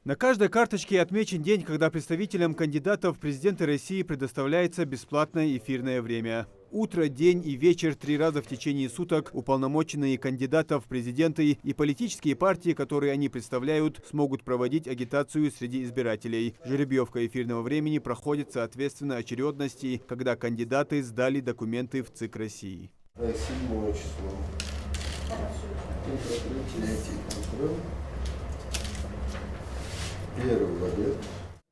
На каждой карточке отмечен день, когда представителям кандидатов в президенты России предоставляется бесплатное эфирное время. Утро, день и вечер 3 раза в течение суток уполномоченные кандидатов в президенты и политические партии, которые они представляют, смогут проводить агитацию среди избирателей. Жеребьевка эфирного времени проходит соответственно очередности, когда кандидаты сдали документы в ЦИК России. 7 число. Первый в обед.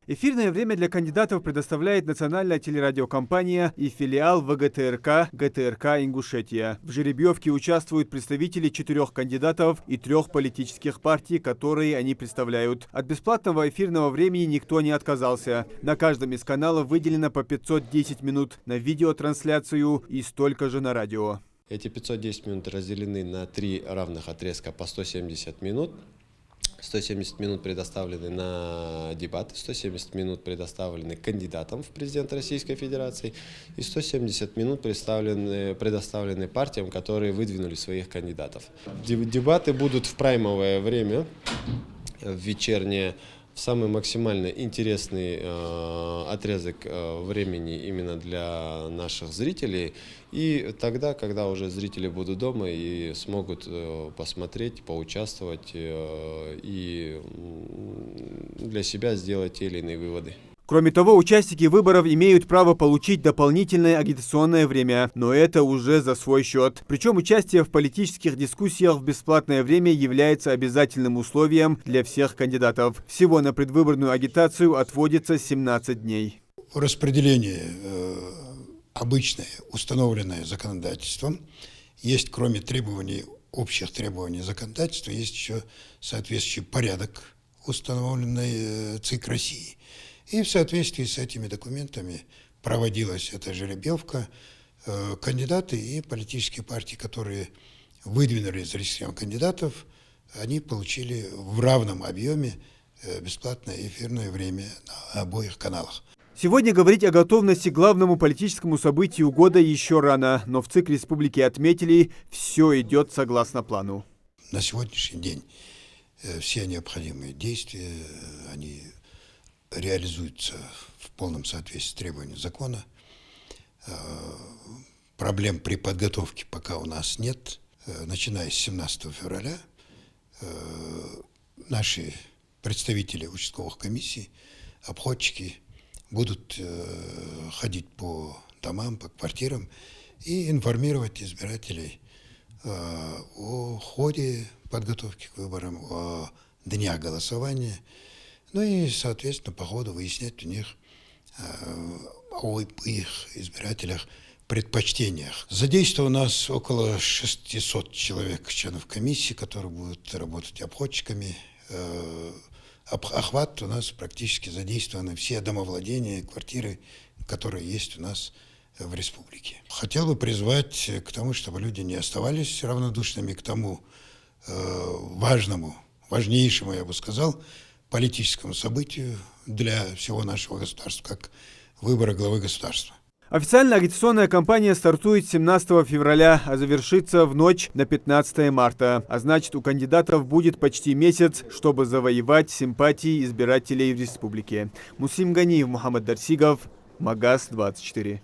Эфирное время для кандидатов предоставляет национальная телерадиокомпания и филиал ВГТРК ГТРК Ингушетия. В жеребьевке участвуют представители 4 кандидатов и 3 политических партий, которые они представляют. От бесплатного эфирного времени никто не отказался. На каждом из каналов выделено по 510 минут на видеотрансляцию и столько же на радио. Эти 510 минут разделены на 3 равных отрезка по 170 минут. 170 минут предоставлены на дебаты, 170 минут предоставлены кандидатам в президенты Российской Федерации и 170 минут предоставлены партиям, которые выдвинули своих кандидатов. Дебаты будут в праймовое время, в вечернее, в самый максимально интересный отрезок времени именно для наших зрителей. И тогда, когда уже зрители будут дома и смогут посмотреть, поучаствовать и для себя сделать те или иные выводы. Кроме того, участники выборов имеют право получить дополнительное агитационное время, но это уже за свой счет. Причем участие в политических дискуссиях в бесплатное время является обязательным условием для всех кандидатов. Всего на предвыборную агитацию отводится 17 дней. Распределение обычное, установленное законодательством. Есть, кроме требований, общих требований законодательства, есть еще соответствующий порядок, установленный ЦИК России. И в соответствии с этими документами проводилась эта жеребьевка. Кандидаты и политические партии, которые выдвинули зарегистрированных кандидатов, они получили в равном объеме бесплатное эфирное время на обоих каналах. Сегодня говорить о готовности к главному политическому событию года еще рано, но в ЦИК Республики отметили, все идет согласно плану. На сегодняшний день все необходимые действия, они реализуются в полном соответствии с требованиями закона. Проблем при подготовке пока у нас нет. Начиная с 17 февраля наши представители участковых комиссий, обходчики будут ходить по домам, по квартирам и информировать избирателей о ходе подготовки к выборам, о днях голосования. Ну и, соответственно, по ходу выяснять у них о их избирателях предпочтениях. Задействовано у нас около 600 человек, членов комиссии, которые будут работать обходчиками. Охват у нас практически задействованы все домовладения, квартиры, которые есть у нас в республике. Хотел бы призвать к тому, чтобы люди не оставались равнодушными к тому важнейшему, я бы сказал, политическому событию для всего нашего государства, как выборы главы государства. Официально агитационная кампания стартует 17 февраля, а завершится в ночь на 15 марта. А значит, у кандидатов будет почти месяц, чтобы завоевать симпатии избирателей в республике. Муслим Ганиев, Мухаммад Дарсигов, Магаз 24.